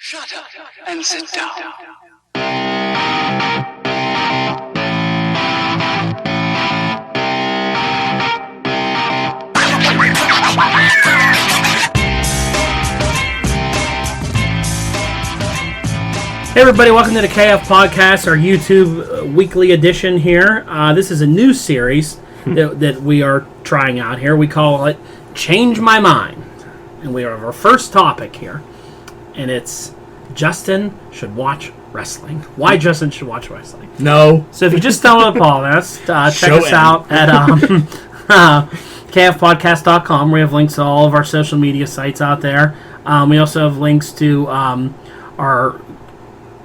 Shut up and sit down. Hey everybody, welcome to the KF Podcast, our YouTube weekly edition here. This is a new series that we are trying out here. We call it Change My Mind. And we have our first topic here. And it's Justin should watch wrestling. Why Justin should watch wrestling. No. So if you just stumbled upon us, check us out at KFPodcast.com. We have links to all of our social media sites out there. We also have links to our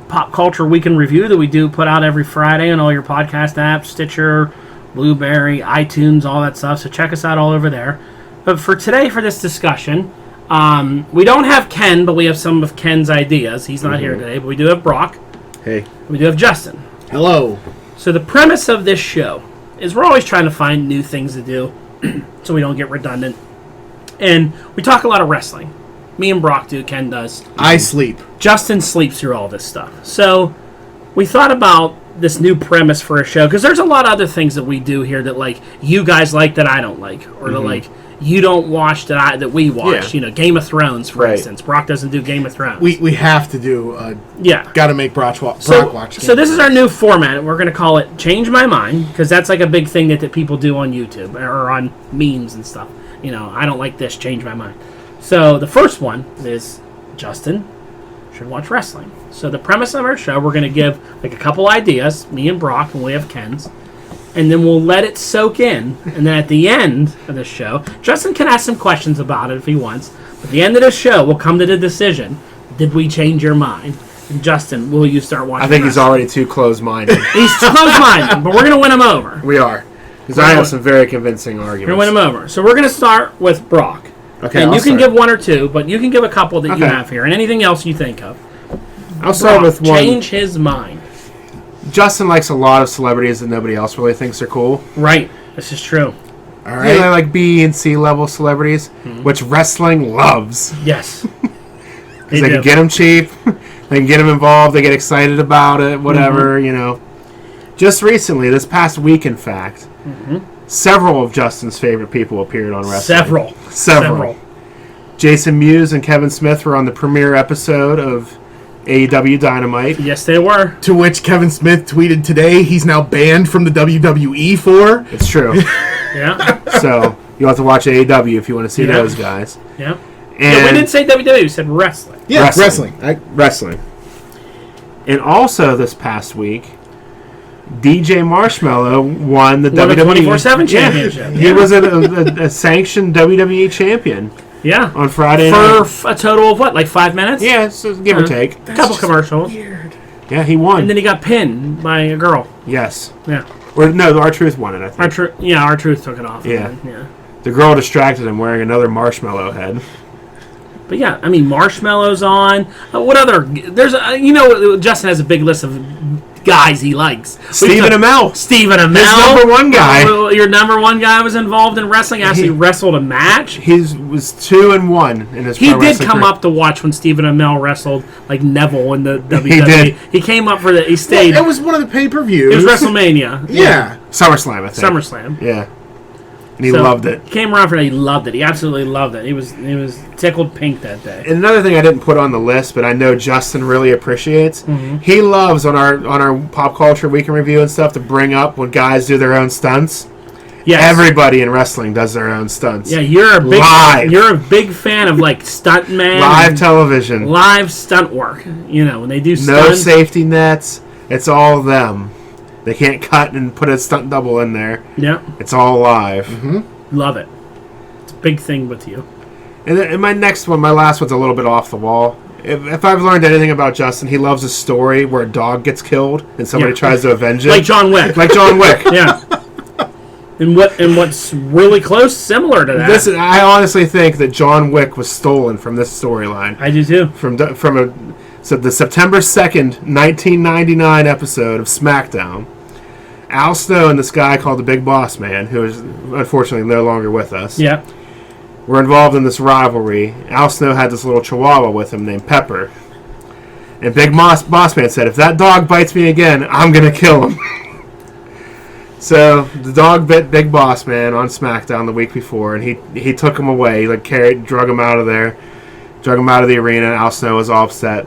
Pop Culture Week in Review that we do put out every Friday on all your podcast apps, Stitcher, Blueberry, iTunes, all that stuff. So check us out all over there. But for today, for this discussion, we don't have Ken, but we have some of Ken's ideas. He's not here today, but we do have Brock. Hey. We do have Justin. Hello. So the premise of this show is we're always trying to find new things to do so we don't get redundant. And we talk a lot of wrestling. Me and Brock do, Ken does. I sleep. Justin sleeps through all this stuff. So we thought about this new premise for a show, because there's a lot of other things that we do here that, like, you guys like that I don't like, or that, like, you don't watch that we watch. Yeah. You know, Game of Thrones, for instance. Brock doesn't do Game of Thrones. We have to do. Got to make Brock watch. So this is our new format. We're going to call it Change My Mind, because that's like a big thing that people do on YouTube or on memes and stuff. You know, I don't like this. Change my mind. So the first one is Justin should watch wrestling. So the premise of our show, we're going to give like a couple ideas, me and Brock, and we have Ken's, and then we'll let it soak in. And then at the end of the show, Justin can ask some questions about it if he wants. But at the end of the show, we'll come to the decision: did we change your mind? And Justin, will you start watching? I think wrestling? He's already too close-minded. He's too close-minded, but we're going to win him over. We are, because I have some very convincing arguments. We're going to win him over. So we're going to start with Brock. Okay, and I'll you can start. give one or two, but you can give a couple that you Okay. have here, and anything else you think of. I'll start with one. Change his mind. Justin likes a lot of celebrities that nobody else really thinks are cool. Right. This is true. All Right. right. Like B and C level celebrities, which wrestling loves. Yes. Because they can get them cheap, they can get them involved, they get excited about it, whatever, you know. Just recently, this past week, in fact, several of Justin's favorite people appeared on wrestling. Several. Jason Mewes and Kevin Smith were on the premiere episode of AEW Dynamite. Yes, they were. To which Kevin Smith tweeted today he's now banned from the WWE for. It's true. Yeah. So you'll have to watch AEW if you want to see those guys. Yeah. And Yeah, we didn't say WWE. We said wrestling. Yeah, Wrestling. wrestling. wrestling. And also this past week, DJ Marshmello won the WWE 24/7 championship. He was a sanctioned WWE champion Yeah. on Friday night. For a total of what, like 5 minutes? Yeah, so give or take. A couple commercials. Weird. Yeah, he won. And then he got pinned by a girl. Yes. Yeah. Or no, R-Truth won it, I think. R-Truth took it off. Yeah. Yeah. The girl distracted him wearing another marshmallow head. But yeah, I mean, Marshmallow's on. What other? There's, Justin has a big list of guys he likes. Stephen Amell. Stephen Amell. His number one guy. Your number one guy was involved in wrestling. Actually, wrestled a match. He was 2-1 in his He pro did wrestling come career. up to watch when Stephen Amell wrestled like Neville in the WWE. He did. He came up for the. He stayed. It was one of the pay-per-views. It was WrestleMania. Yeah. SummerSlam, I think. SummerSlam. Yeah. And he So, loved it. He came around for it. He loved it. He absolutely loved it. He was tickled pink that day. And another thing I didn't put on the list, but I know Justin really appreciates, he loves on our Pop Culture Week in Review and stuff to bring up when guys do their own stunts. Yes. Everybody in wrestling does their own stunts. Yeah, you're a big Live. You're a big fan of like stuntman, Live television. live stunt work. You know, when they do No stunts. safety nets. It's all them. They can't cut and put a stunt double in there. Yeah, It's all live. love it. It's a big thing with you. And then my next one, my last one's a little bit off the wall. If I've learned anything about Justin, he loves a story where a dog gets killed and somebody Yeah. tries to avenge it. Like John Wick. Like John Wick. Yeah. And what's really close, similar to that. I honestly think that John Wick was stolen from this storyline. I do too. So the September 2nd, 1999 episode of SmackDown. Al Snow and this guy called the Big Boss Man, who is unfortunately no longer with us. Yeah. were involved in this rivalry. Al Snow had this little chihuahua with him named Pepper. And Big Boss Man said, if that dog bites me again, I'm going to kill him. So the dog bit Big Boss Man on SmackDown the week before, and he took him away. He drug him out of there, drug him out of the arena, and Al Snow was all upset.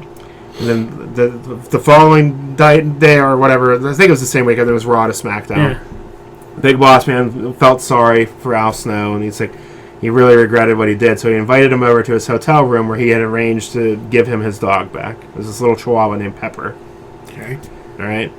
And then the following day or whatever, I think it was the same weekend, there was Raw to SmackDown. Yeah. Big Boss Man felt sorry for Al Snow, and he's like, he really regretted what he did. So he invited him over to his hotel room where he had arranged to give him his dog back. It was this little chihuahua named Pepper. Okay. All right.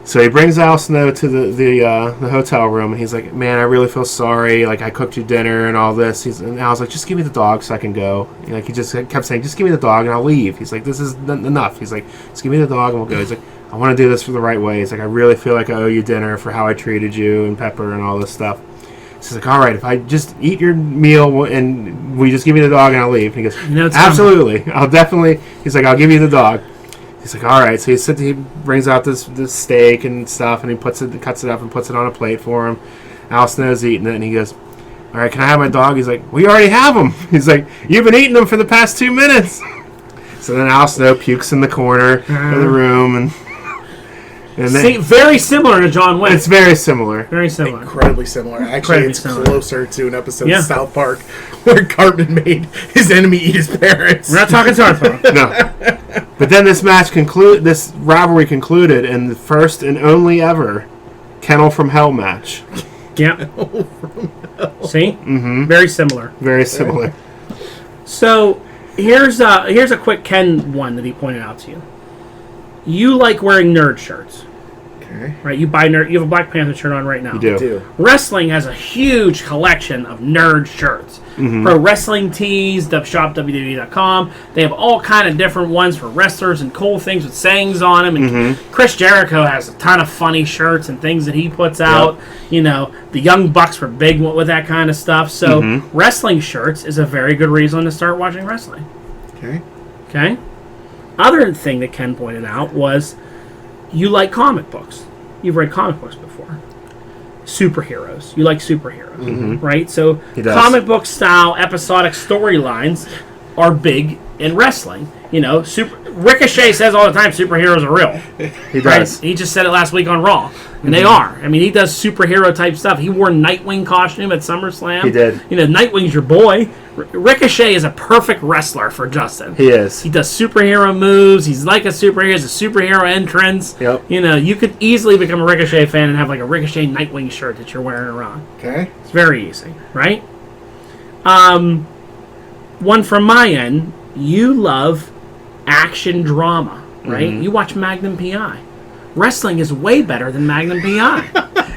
So he brings Al Snow to the hotel room, and he's like, man, I really feel sorry. Like, I cooked you dinner and all this. And Al's like, just give me the dog so I can go. Like, he just kept saying, just give me the dog and I'll leave. He's like, this is enough. He's like, just give me the dog and we'll go. He's like, I want to do this for the right way. He's like, I really feel like I owe you dinner for how I treated you and Pepper and all this stuff. He's like, all right, if I just eat your meal and will you just give me the dog and I'll leave? And he goes, absolutely. I'll definitely. He's like, I'll give you the dog. He's like, all right. So he brings out this steak and stuff, and he cuts it up and puts it on a plate for him. Al Snow's eating it, and he goes, all right, can I have my dog? He's like, we already have him. He's like, you've been eating him for the past 2 minutes. So then Al Snow pukes in the corner of the room, and See, very similar to John Wick. It's very similar. Very similar. Incredibly similar. Actually, Incredibly it's similar. closer to an episode of South Park where Cartman made his enemy eat his parents. We're not talking South Park. No. But then this rivalry concluded in the first and only ever Kennel from Hell match. Yep. See? Mm-hmm. Very similar. Very similar. So, here's a quick Ken one that he pointed out to you. You like wearing nerd shirts. Okay. Right? You have a Black Panther shirt on right now. You do. I do. Wrestling has a huge collection of nerd shirts. Mm-hmm. Pro Wrestling Tees, shop WWE.com. They have all kind of different ones for wrestlers and cool things with sayings on them. And Chris Jericho has a ton of funny shirts and things that he puts out. Yep. You know, the Young Bucks were big with that kind of stuff. So wrestling shirts is a very good reason to start watching wrestling. Okay. Okay? Other thing that Ken pointed out was you like comic books. You've read comic books before. Superheroes. You like superheroes, right? So comic book style episodic storylines are big in wrestling. You know, Ricochet says all the time superheroes are real. He does. Right? He just said it last week on Raw. And they are. I mean, he does superhero type stuff. He wore Nightwing costume at SummerSlam. He did. You know, Nightwing's your boy. Ricochet is a perfect wrestler for Justin. He is. He does superhero moves. He's like a superhero. He has a superhero entrance. Yep. You know, you could easily become a Ricochet fan and have like a Ricochet Nightwing shirt that you're wearing around. Okay. It's very easy, right? One from my end, you love action drama, right? You watch Magnum P.I. Wrestling is way better than Magnum P.I.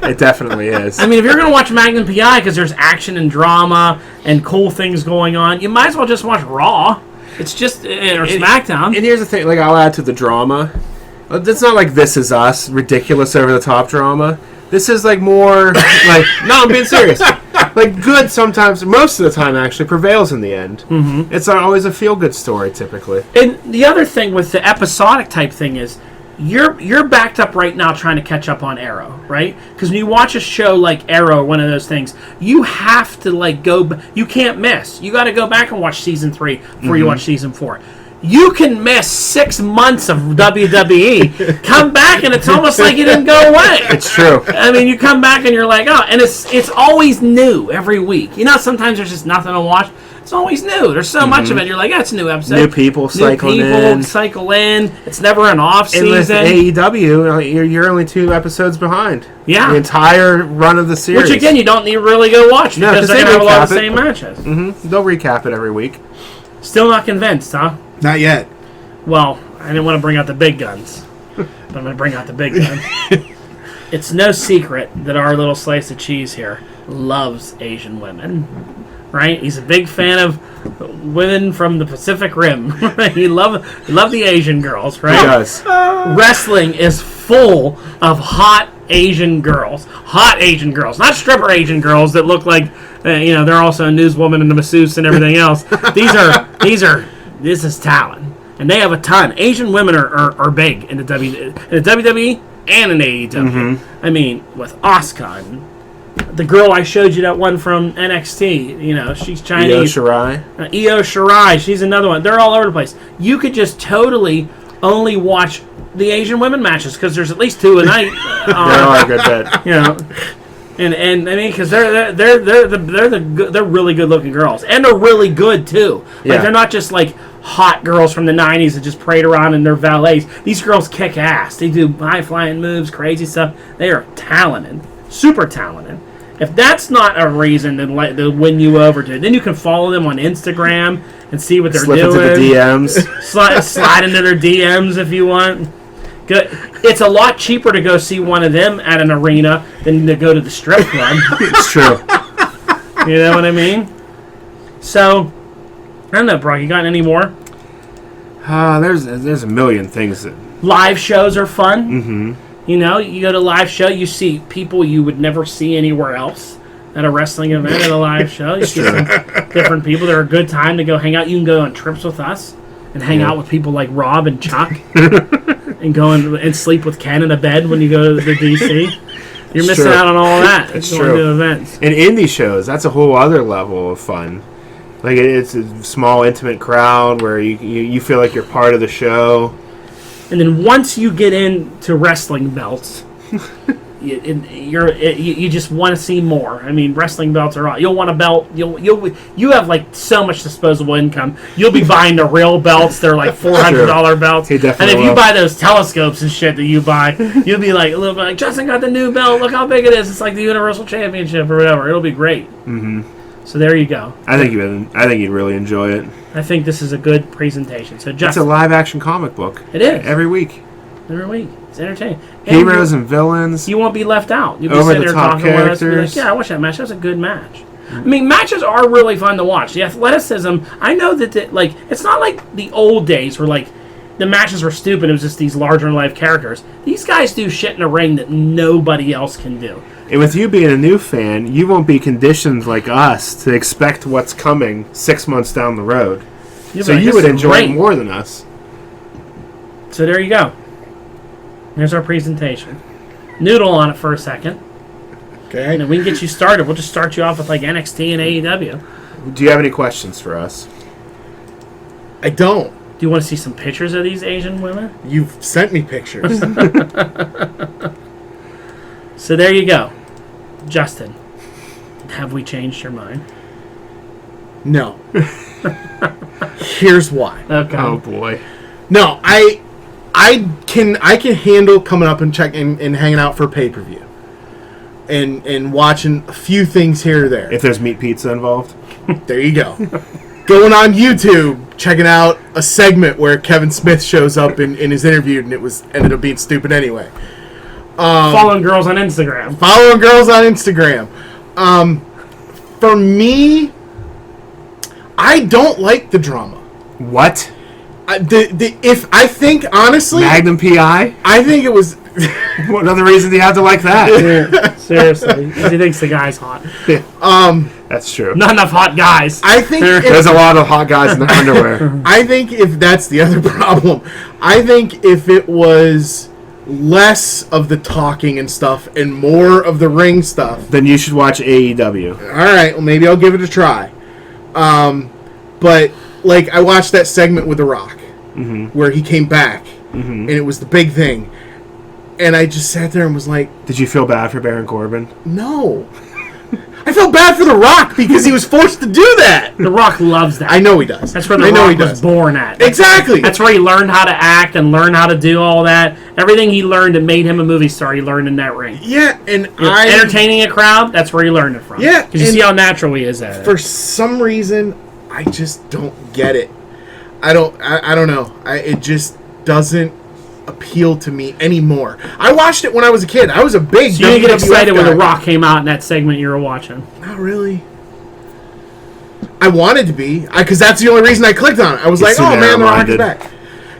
It definitely is. I mean, if you're going to watch Magnum P.I. because there's action and drama and cool things going on, you might as well just watch Raw. It's just, or SmackDown. And here's the thing, like, I'll add to the drama. It's not like This Is Us, ridiculous over-the-top drama. This is, like, more, like, no, I'm being serious. Like, good sometimes, most of the time, actually, prevails in the end. Mm-hmm. It's not always a feel-good story, typically. And the other thing with the episodic type thing is, you're backed up right now trying to catch up on Arrow, right? Because when you watch a show like Arrow, one of those things, you have to like go. You can't miss. You got to go back and watch season 3 before you watch season 4. You can miss 6 months of WWE, come back and it's almost like you didn't go away. It's true. I mean, you come back and you're like, oh, and it's always new every week. You know, sometimes there's just nothing to watch. It's always new. There's so much of it. You're like, yeah, it's a new episode. New people cycle in. It's never an off season. And with AEW, you're only 2 episodes behind. Yeah. The entire run of the series. Which, again, you don't need to really go watch because they're going to have a lot of the same matches. They'll recap it every week. Still not convinced, huh? Not yet. Well, I didn't want to bring out the big guns. But I'm going to bring out the big gun. It's no secret that our little slice of cheese here loves Asian women. Right? He's a big fan of women from the Pacific Rim. He love the Asian girls, right? He does. Wrestling is full of hot Asian girls. Hot Asian girls. Not stripper Asian girls that look like, they're also a newswoman and a masseuse and everything else. This is talent. And they have a ton. Asian women are big in the WWE and in AEW. I mean, with Asuka and The girl I showed you, that one from NXT, you know, she's Chinese. Io Shirai. Io Shirai, she's another one. They're all over the place. You could just totally only watch the Asian women matches because there's at least 2 a night. They're all a good bet. You know, and I mean, because they're really good looking girls, and they're really good too. Like they're not just like hot girls from the 90s that just parade around in their valets. These girls kick ass. They do high flying moves, crazy stuff. They are talented, super talented. If that's not a reason to win you over to it, then you can follow them on Instagram and see what they're doing. Slip into the DMs. Slide into their DMs if you want. Good. It's a lot cheaper to go see one of them at an arena than to go to the strip club. It's true. You know what I mean? So, I don't know, Brock. You got any more? There's a million things that... Live shows are fun. Mm-hmm. You know, you go to a live show, you see people you would never see anywhere else at a wrestling event, at a live show. You see some different people. They're a good time to go hang out. You can go on trips with us and hang out with people like Rob and Chuck and go and sleep with Ken in a bed when you go to the DC. You're missing out on all that. It's going true. to events. And indie shows, that's a whole other level of fun. Like, it's a small, intimate crowd where you feel like you're part of the show. And then once you get into wrestling belts, you just want to see more. I mean, wrestling belts are all. You'll want a belt. You have like so much disposable income. You'll be buying the real belts. They're like $400 belts. And if you buy those telescopes and shit that you buy, you'll be like a little bit like, Justin got the new belt. Look how big it is. It's like the Universal Championship or whatever. It'll be great. Mm-hmm. So there you go. I think you'd really enjoy it. I think this is a good presentation. So Justin, it's a live action comic book. It is every week. Every week. It's entertaining. Heroes and villains. You won't be left out. You'll be over sitting the there top talking characters. with us. Be like, yeah, I watched that match. That was a good match. I mean, matches are really fun to watch. The athleticism. I know that it's not like the old days where like the matches were stupid. It was just these larger in life characters. These guys do shit in the ring that nobody else can do. And with you being a new fan, you won't be conditioned like us to expect what's coming 6 months down the road. So you would enjoy it more than us. So there you go. Here's our presentation. Noodle on it for a second. Okay. And then we can get you started. We'll just start you off with like NXT and AEW. Do you have any questions for us? I don't. Do you want to see some pictures of these Asian women? You've sent me pictures. So there you go. Justin, have we changed your mind? No. Here's why. Okay. Oh boy. No, I can handle coming up and checking and hanging out for pay-per-view. And watching a few things here or there. If there's meat pizza involved. There you go. Going on YouTube, checking out a segment where Kevin Smith shows up and is interviewed, and it ended up being stupid anyway. Following girls on Instagram. For me, I don't like the drama. What? I think honestly, Magnum PI. I think it was. What other reason do you have to like that? Yeah, seriously, he thinks the guy's hot. That's true. Not enough hot guys. I think there's a lot of hot guys in their underwear. I think if that's the other problem, I think if it was less of the talking and stuff and more of the ring stuff, then you should watch AEW. All right, well maybe I'll give it a try. But like I watched that segment with The Rock, where he came back, and it was the big thing, and I just sat there and was like, "Did you feel bad for Baron Corbin?" No. I felt bad for The Rock because he was forced to do that. The Rock loves that. I know he does. That's where The Rock was born at. Exactly. That's where he learned how to act and learn how to do all that. Everything he learned and made him a movie star, he learned in that ring. Yeah, and entertaining a crowd, that's where he learned it from. Yeah. Because you see how natural he is at it. For some reason, I just don't get it. I don't know. It just doesn't appeal to me anymore. I watched it when I was a kid. I was a big So you didn't get excited when The Rock came out in that segment you were watching? Not really. I wanted to be, because that's the only reason I clicked on it. I was like, oh man, The Rock is back.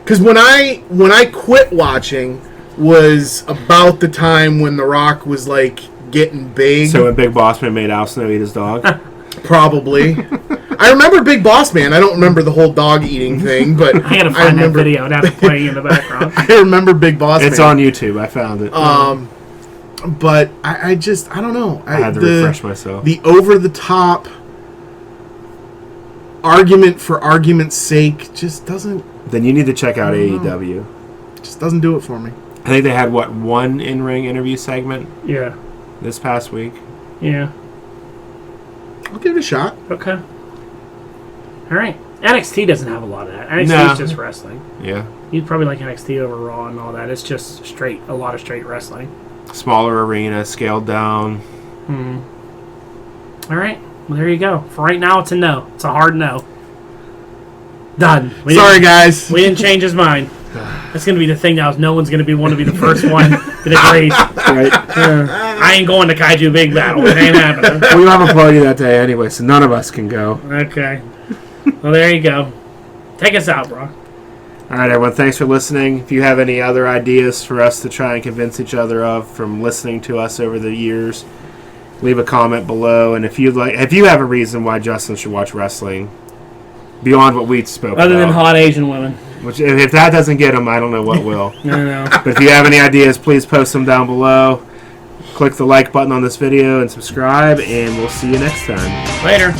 Because when I quit watching was about the time when The Rock was like getting big. So when Big Boss Man made Al Snow eat his dog? Probably. I remember Big Boss Man. I don't remember the whole dog eating thing, but I gotta find that video and have it playing in the background. I remember Big Boss Man. It's on YouTube. I found it. But I don't know. I had to refresh myself. The over-the-top argument for argument's sake just doesn't... Then you need to check out AEW. Just doesn't do it for me. I think they had, one in-ring interview segment? Yeah. This past week? Yeah. I'll give it a shot. Okay. All right. NXT doesn't have a lot of that. NXT is just wrestling. Yeah. You'd probably like NXT over Raw and all that. It's just a lot of straight wrestling. Smaller arena, scaled down. All right. Well, there you go. For right now, it's a no. It's a hard no. Done. Sorry, guys. We didn't change his mind. That's going to be the thing now. Is no one's going to want to be the first one that agrees. Right. I ain't going to Kaiju Big Battle. It ain't happening. We have a party that day anyway, so none of us can go. Okay. Well, there you go. Take us out, bro. All right, everyone. Thanks for listening. If you have any other ideas for us to try and convince each other of from listening to us over the years, leave a comment below. And if you have a reason why Justin should watch wrestling beyond what we spoke about, other than hot Asian women, which if that doesn't get him, I don't know what will. No. But if you have any ideas, please post them down below. Click the like button on this video and subscribe, and we'll see you next time. Later.